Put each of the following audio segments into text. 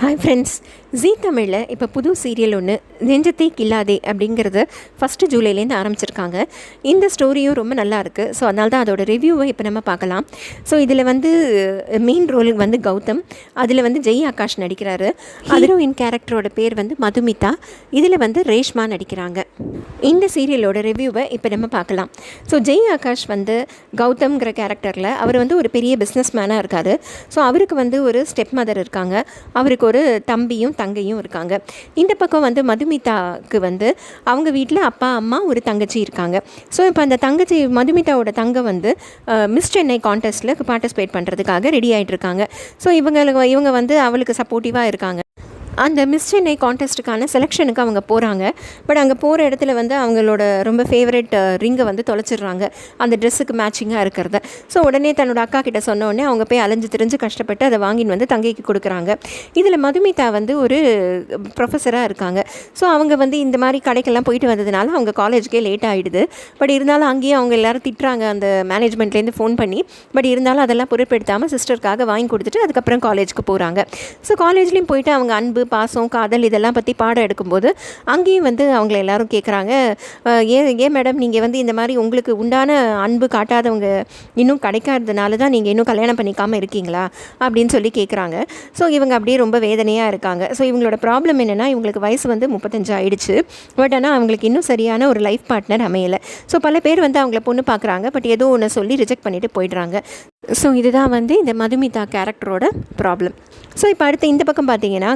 Hi friends, ஜீ தமிழில் இப்போ புது சீரியல் ஒன்று நெஞ்சத்தை கில்லாதே அப்படிங்கிறது ஃபஸ்ட்டு ஜூலைலேருந்து ஆரம்பிச்சிருக்காங்க. இந்த ஸ்டோரியும் ரொம்ப நல்லா இருக்குது. ஸோ அதனால தான் அதோட ரிவ்யூவை இப்போ நம்ம பார்க்கலாம். ஸோ இதில் வந்து மெயின் ரோல் வந்து கௌதம், அதில் வந்து ஜெய் ஆகாஷ் நடிக்கிறாரு. ஹீரோயின் கேரக்டரோட பேர் வந்து மதுமிதா, இதில் வந்து ரேஷ்மா நடிக்கிறாங்க. இந்த சீரியலோட ரிவ்யூவை இப்போ நம்ம பார்க்கலாம். ஸோ ஜெய் ஆகாஷ் வந்து கௌதம்ங்கிற கேரக்டரில் அவர் வந்து ஒரு பெரிய பிஸ்னஸ் மேனாக இருக்கார். ஸோ அவருக்கு வந்து ஒரு ஸ்டெப் மதர் இருக்காங்க, அவருக்கு ஒரு தம்பியும் தங்கையும் இருக்காங்க. இந்த பக்கம் வந்து மதுமிதாவுக்கு வந்து அவங்க வீட்டில் அப்பா அம்மா ஒரு தங்கச்சி இருக்காங்க. ஸோ இப்போ அந்த தங்கச்சி மதுமிதாவோட தங்கை வந்து மிஸ் சென்னை கான்டெஸ்ட்டில் பார்ட்டிசிபேட் பண்ணுறதுக்காக ரெடி ஆகிட்டு இருக்காங்க. ஸோ இவங்க வந்து அவளுக்கு சப்போர்ட்டிவாக இருக்காங்க. அந்த மிஸ் சென்னை கான்டெஸ்ட்டுக்கான செலெக்ஷனுக்கு அவங்க போகிறாங்க. பட் அங்கே போகிற இடத்துல வந்து அவங்களோட ரொம்ப ஃபேவரட் ரிங்கை வந்து தொலைச்சிடுறாங்க, அந்த ட்ரெஸ்ஸுக்கு மேட்சிங்காக இருக்கிறத. ஸோ உடனே தன்னோட அக்கா கிட்ட சொன்ன உடனே அவங்க போய் அலைஞ்சு திரிஞ்சு கஷ்டப்பட்டு அதை வாங்கின்னு வந்து தங்கைக்கு கொடுக்குறாங்க. இதில் மதுமிதா வந்து ஒரு ப்ரொஃபஸராக இருக்காங்க. ஸோ அவங்க வந்து இந்த மாதிரி கடைக்கெல்லாம் போயிட்டு வந்ததுனால அவங்க காலேஜுக்கே லேட் ஆகிடுது. பட் இருந்தாலும் அங்கேயும் அவங்க எல்லோரும் திட்டுறாங்க அந்த மேனேஜ்மெண்ட்லேருந்து ஃபோன் பண்ணி. பட் இருந்தாலும் அதெல்லாம் பொருட்படுத்தாமல் சிஸ்டருக்காக வாங்கி கொடுத்துட்டு அதுக்கப்புறம் காலேஜுக்கு போகிறாங்க. ஸோ காலேஜ்லேயும் போயிட்டு அவங்க அன்பு, பாசம், காதல் இதெல்லாம் பற்றி பாடம் எடுக்கும்போது அங்கேயும் வந்து அவங்கள எல்லாரும் கேட்குறாங்க, ஏன் மேடம் நீங்கள் வந்து இந்த மாதிரி உங்களுக்கு உண்டான அன்பு காட்டாதவங்க இன்னும் கிடைக்காததுனால தான் நீங்கள் இன்னும் கல்யாணம் பண்ணிக்காமல் இருக்கீங்களா அப்படின்னு சொல்லி கேட்குறாங்க. ஸோ இவங்க அப்படியே ரொம்ப வேதனையாக இருக்காங்க. ஸோ இவங்களோட ப்ராப்ளம் என்னென்னா, இவங்களுக்கு வயசு வந்து 35 ஆகிடுச்சு. பட் ஆனால் அவங்களுக்கு இன்னும் சரியான ஒரு லைஃப் பார்ட்னர் அமையலை. ஸோ பல பேர் வந்து அவங்கள பொண்ணு பார்க்குறாங்க, பட் ஏதோ ஒன்று சொல்லி ரிஜெக்ட் பண்ணிவிட்டு போயிடுறாங்க. ஸோ இதுதான் வந்து இந்த மதுமிதா கேரக்டரோட ப்ராப்ளம். ஸோ இப்போ அடுத்து இந்த பக்கம் பார்த்தீங்கன்னா,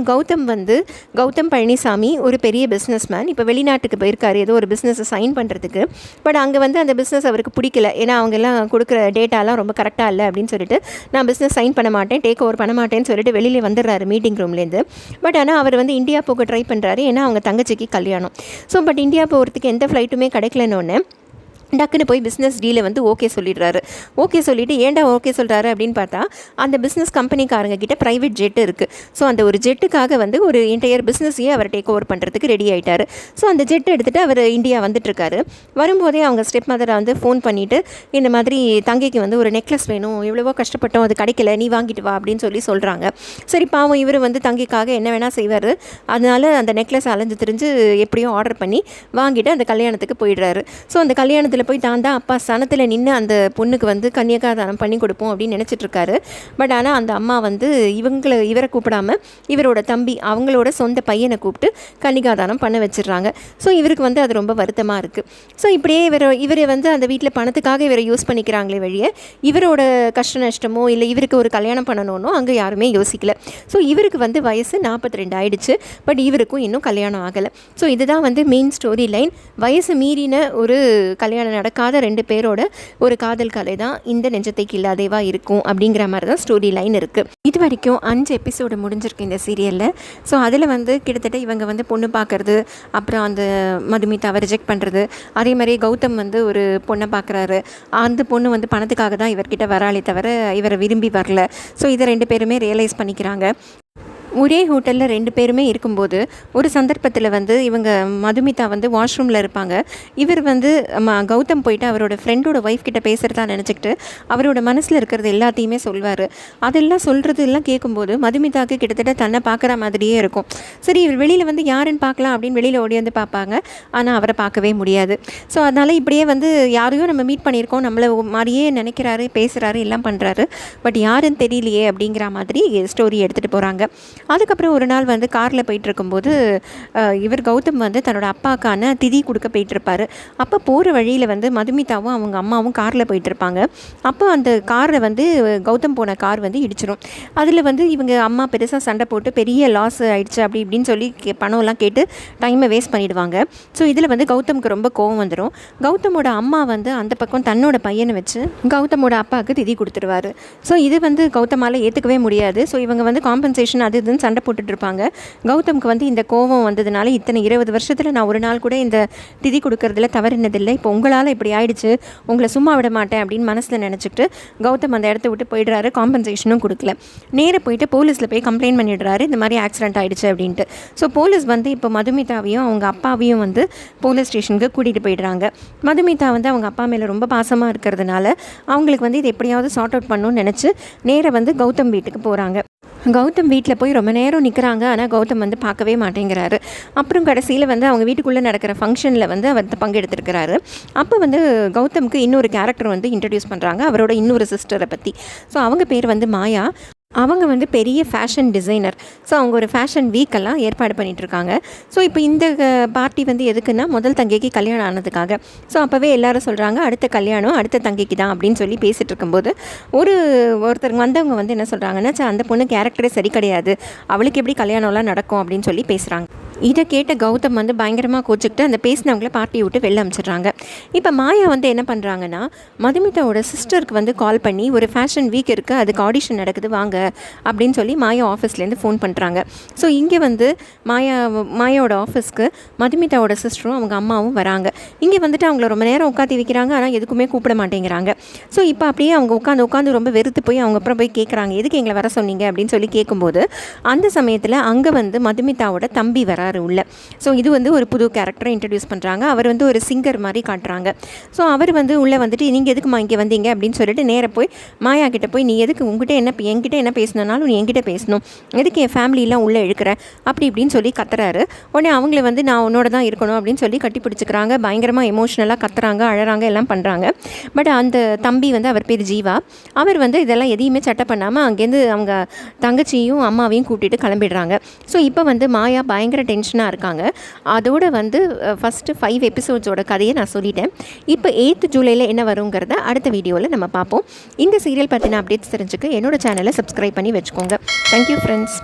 கௌதம் பழனிசாமி ஒரு பெரிய பிஸ்னஸ் மேன். இப்போ வெளிநாட்டுக்கு போயிருக்காரு ஏதோ ஒரு பிஸ்னஸை சைன் பண்ணுறதுக்கு. பட் அங்கே வந்து அந்த பிஸ்னஸ் அவருக்கு பிடிக்கல. ஏன்னா அவங்கெல்லாம் கொடுக்குற டேட்டாலாம் ரொம்ப கரெக்டாக இல்லை அப்படின்னு சொல்லிட்டு, நான் பிஸ்னஸ் சைன் பண்ண மாட்டேன், டேக் ஓவர் பண்ண மாட்டேன்னு சொல்லிட்டு வெளியில் வந்துடுறாரு மீட்டிங் ரூம்லேருந்து. பட் ஆனால் அவர் வந்து இந்தியா போக ட்ரை பண்ணுறாரு, ஏன்னா அவங்க தங்கச்சிக்கு கல்யாணம். ஸோ பட் இந்தியா போகிறதுக்கு எந்த ஃப்ளைட்டுமே கிடைக்கலன்னு டக்குன்னு போய் பிஸ்னஸ் டீலை வந்து ஓகே சொல்லிடுறாரு. ஓகே சொல்லிவிட்டு ஏன்டா ஓகே சொல்கிறாரு அப்படின்னு பார்த்தா, அந்த பிஸ்னஸ் கம்பெனிக்காரங்க கிட்ட ப்ரைவேட் ஜெட்டு இருக்குது. ஸோ அந்த ஒரு ஜெட்டுக்காக வந்து ஒரு என்டையர் பிஸ்னஸையே அவர் டேக் ஓவர் பண்ணுறதுக்கு ரெடி ஆகிட்டார். ஸோ அந்த ஜெட் எடுத்துகிட்டு அவர் இந்தியா வந்துட்டுருக்காரு. வரும்போதே அவங்க ஸ்டெப் மதரை வந்து ஃபோன் பண்ணிவிட்டு, இந்த மாதிரி தங்கைக்கு வந்து ஒரு நெக்லஸ் வேணும், எவ்வளவோ கஷ்டப்பட்டோம், அது கிடைக்கல, நீ வாங்கிட்டு வா அப்படின்னு சொல்கிறாங்க. சரி பாவம் இவர் வந்து தங்கைக்காக என்ன வேணால் செய்வார். அதனால் அந்த நெக்லஸ் அலைஞ்சு திரிஞ்சு எப்படியோ ஆர்டர் பண்ணி வாங்கிட்டு அந்த கல்யாணத்துக்கு போயிடுறாரு. ஸோ அந்த கல்யாணத்தில் போய் தான் அப்பா சனத்தில் நின்று அந்த பொண்ணுக்கு வந்து கன்னியாதானம் பண்ணி கொடுப்போம் அப்படின்னு நினச்சிட்ருக்காரு. பட் ஆனால் அந்த அம்மா வந்து இவரை கூப்பிடாமல் இவரோட தம்பி அவங்களோட சொந்த பையனை கூப்பிட்டு கன்னிகாதானம் பண்ண வச்சிடுறாங்க. ஸோ இவருக்கு வந்து அது ரொம்ப வருத்தமாக இருக்குது. ஸோ இப்படியே இவரை வந்து அந்த வீட்டில் பணத்துக்காக இவரை யூஸ் பண்ணிக்கிறாங்களே வழியே இவரோட கஷ்ட நஷ்டமோ இல்லை இவருக்கு ஒரு கல்யாணம் பண்ணணும்னோ அங்கே யாருமே யோசிக்கல. ஸோ இவருக்கு வந்து வயசு 42 ஆகிடுச்சு. பட் இவருக்கும் இன்னும் கல்யாணம் ஆகலை. ஸோ இதுதான் வந்து மெயின் ஸ்டோரி லைன். வயசு மீறின ஒரு கல்யாணம் நடக்காத 2 பேரோட ஒரு காதல் கலை தான் இந்த நெஞ்சத்தை கில்லாதேவா இருக்கும் அப்படிங்கிற மாதிரி தான் ஸ்டோரி லைன் இருக்குது. இது வரைக்கும் 5 எபிசோடு முடிஞ்சிருக்கு இந்த சீரியலில். ஸோ அதில் வந்து கிட்டத்தட்ட இவங்க வந்து பொண்ணு பார்க்குறது, அப்புறம் அந்த மதுமிதாவை ரிஜெக்ட் பண்ணுறது, அதே மாதிரி கௌதம் வந்து ஒரு பொண்ணை பார்க்குறாரு. அந்த பொண்ணு வந்து பணத்துக்காக தான் இவர்கிட்ட வராளே தவிர இவரை விரும்பி வரல. ஸோ இதை 2 பேருமே ரியலைஸ் பண்ணிக்கிறாங்க. ஒரே ஹோட்டலில் 2 பேருமே இருக்கும்போது ஒரு சந்தர்ப்பத்தில் வந்து இவங்க மதுமிதா வந்து வாஷ்ரூமில் இருப்பாங்க. இவர் வந்து கௌதம் போயிட்டு அவரோட ஃப்ரெண்டோட ஒய்ஃப் கிட்ட பேசுகிறதா நினச்சிக்கிட்டு அவரோட மனசில் இருக்கிறது எல்லாத்தையுமே சொல்வார். அதெல்லாம் சொல்கிறது எல்லாம் கேட்கும்போது மதுமிதாவுக்கு கிட்டத்தட்ட தன்னை பார்க்குற மாதிரியே இருக்கும். சரி இவர் வெளியில் வந்து யாருன்னு பார்க்கலாம் அப்படின்னு வெளியில் ஓடி வந்து பார்ப்பாங்க. ஆனால் அவரை பார்க்கவே முடியாது. ஸோ அதனால் இப்படியே வந்து யாரையும் நம்ம மீட் பண்ணியிருக்கோம், நம்மளை மாதிரியே நினைக்கிறாரு, பேசுகிறாரு, எல்லாம் பண்ணுறாரு, பட் யாருன்னு தெரியலையே அப்படிங்கிற மாதிரி ஸ்டோரி எடுத்துகிட்டு போகிறாங்க. அதுக்கப்புறம் ஒரு நாள் வந்து காரில் போயிட்டுருக்கும்போது இவர் கௌதம் வந்து தன்னோட அப்பாவுக்கான திதி கொடுக்க போயிட்டுருப்பார். அப்போ போகிற வழியில் வந்து மதுமிதாவும் அவங்க அம்மாவும் காரில் போயிட்டுருப்பாங்க. அப்போ அந்த காரில் வந்து கௌதம் போன கார் வந்து இடிச்சிடும். அதில் வந்து இவங்க அம்மா பெருசாக சண்டை போட்டு பெரிய லாஸ் ஆகிடுச்சு அப்படி இப்படின்னு சொல்லி பணம்லாம் கேட்டு டைமை வேஸ்ட் பண்ணிவிடுவாங்க. ஸோ இதில் வந்து கௌதமுக்கு ரொம்ப கோவம் வந்துடும். கௌதமோட அம்மா வந்து அந்த பக்கம் தன்னோட பையனை வச்சு கௌதமோட அப்பாவுக்கு திதி கொடுத்துருவார். ஸோ இது வந்து கௌதமால் ஏற்றுக்கவே முடியாது. ஸோ இவங்க வந்து காம்பன்சேஷன் அது சண்டை போட்டுட்டு இருப்பாங்க. கௌதம்க்கு வந்து இந்த கோபம் வந்ததுனால இத்தனை 20 வருஷத்தில் நான் ஒரு நாள் கூட இந்த திதி கொடுக்கறதுல தவறுனதில்லை, இப்போ உங்களால் இப்படி ஆயிடுச்சு, உங்களை சும்மா விட மாட்டேன் அப்படின்னு மனசில் நினச்சிக்கிட்டு கௌதம் அந்த இடத்த விட்டு போயிடுறாரு. காம்பன்சேஷனும் கொடுக்கல. நேராக போயிட்டு போலீஸில் போய் கம்ப்ளைண்ட் பண்ணிடுறாரு, இந்த மாதிரி ஆக்சிடென்ட் ஆகிடுச்சு அப்படின்ட்டு. ஸோ போலீஸ் வந்து இப்போ மதுமிதாவையும் அவங்க அப்பாவையும் வந்து போலீஸ் ஸ்டேஷனுக்கு கூட்டிகிட்டு போயிடுறாங்க. மதுமிதா வந்து அவங்க அப்பா மேலே ரொம்ப பாசமாக இருக்கிறதுனால அவங்களுக்கு வந்து இது எப்படியாவது சார்ட் அவுட் பண்ணணும்னு நினச்சி நேராக வந்து கௌதம் வீட்டுக்கு போகிறாங்க. கௌதம் வீட்டில் போய் ரொம்ப நேரம் நிற்கிறாங்க. ஆனால் கௌதம் வந்து பார்க்கவே மாட்டேங்கிறாரு. அப்புறம் கடைசியில் வந்து அவங்க வீட்டுக்குள்ளே நடக்கிற ஃபங்க்ஷனில் வந்து அவர் பங்கெடுத்துருக்கிறாரு. அப்போ வந்து கௌதமுக்கு இன்னொரு கேரக்டர் வந்து இன்ட்ரடியூஸ் பண்ணுறாங்க, அவரோட இன்னொரு சிஸ்டரை பற்றி. ஸோ அவங்க பேர் வந்து மாயா. அவங்க வந்து பெரிய ஃபேஷன் டிசைனர். ஸோ அவங்க ஒரு ஃபேஷன் வீக்கெல்லாம் ஏற்பாடு பண்ணிகிட்ருக்காங்க. ஸோ இப்போ இந்த பார்ட்டி வந்து எதுக்குன்னா முதல் தங்கைக்கு கல்யாணம் ஆனதுக்காக. ஸோ அப்போவே எல்லோரும் சொல்கிறாங்க அடுத்த கல்யாணம் அடுத்த தங்கைக்கு தான் அப்படின்னு சொல்லி பேசிகிட்டு இருக்கும்போது ஒருத்தர் வந்தவங்க வந்து என்ன சொல்கிறாங்கன்னா, அந்த பொண்ணு கேரக்டரே சரி கிடையாது, அவளுக்கு எப்படி கல்யாணம்லாம் நடக்கும் அப்படின்னு சொல்லி பேசுகிறாங்க. இதை கேட்ட கௌதம் வந்து பயங்கரமாக கோச்சிக்கிட்டு அந்த பேசினவங்கள பார்ட்டியை விட்டு வெளில அனுப்பிச்சிடுறாங்க. இப்போ மாயா வந்து என்ன பண்ணுறாங்கன்னா, மதுமிதாவோட சிஸ்டருக்கு வந்து கால் பண்ணி ஒரு ஃபேஷன் வீக் இருக்குது, அதுக்கு ஆடிஷன் நடக்குது வாங்க அப்படின்னு சொல்லி மாயா ஆஃபீஸ்லேருந்து ஃபோன் பண்ணுறாங்க. ஸோ இங்கே வந்து மாயாவோட ஆஃபீஸ்க்கு மதுமிதாவோட சிஸ்டரும் அவங்க அம்மாவும் வராங்க. இங்கே வந்துட்டு அவங்கள ரொம்ப நேரம் உட்காந்து வைக்கிறாங்க, ஆனால் எதுக்குமே கூப்பிட மாட்டேங்கிறாங்க. ஸோ இப்போ அப்படியே அவங்க உட்காந்து ரொம்ப வெறுத்து போய் அவங்க அப்புறம் போய் கேட்குறாங்க, எதுக்கு எங்களை வர சொன்னீங்க அப்படின்னு சொல்லி கேட்கும்போது அந்த சமயத்தில் அங்கே வந்து மதுமிதாவோட தம்பி வராரு உள்ள. ஸோ இது வந்து ஒரு புது கேரக்டரை இன்ட்ரடியூஸ் பண்ணுறாங்க. அவர் வந்து ஒரு சிங்கர் மாதிரி காட்டுறாங்க. ஸோ அவர் வந்து உள்ளே வந்துட்டு நீங்கள் எதுக்குமா இங்கே வந்தீங்க அப்படின்னு சொல்லிட்டு நேராக போய் மாயா கிட்டே போய், நீ எதுக்கு என்கிட்ட என்ன பேசணுன்னாலும் நீ என்கிட்ட பேசணும், எதுக்கு என் ஃபேமிலியெலாம் உள்ளே இழுக்கிற அப்படி இப்படின்னு சொல்லி கத்துறாரு. உடனே அவங்கள வந்து நான் உன்னோட தான் இருக்கணும் அப்படின்னு சொல்லி கட்டி பிடிச்சிக்கிறாங்க. பயங்கரமாக எமோஷ்னலாக கத்துறாங்க, அழறாங்க, எல்லாம் பண்ணுறாங்க. பட் அந்த தம்பி வந்து அவர் பேர் ஜீவா. அவர் வந்து இதெல்லாம் எதையுமே சட்டை பண்ணாமல் அங்கேருந்து அவங்க தங்கச்சியும் அம்மாவையும் கூட்டிகிட்டு கிளம்பிடுறாங்க. ஸோ இப்போ வந்து மாயா பயங்கர டென்ஷனாக இருக்காங்க. அதோடு வந்து ஃபஸ்ட்டு 5 எபிசோட்ஸோட கதையை நான் சொல்லிட்டேன். இப்போ 8th ஜூலையில் என்ன வருங்கிறத அடுத்த வீடியோவில் நம்ம பார்ப்போம். இந்த சீரியல் பற்றின அப்டேட்ஸ் தெரிஞ்சுக்க என்னோட சேனலை சப்ஸ்கிரைப் பண்ணி வச்சுக்கோங்க. Thank you friends.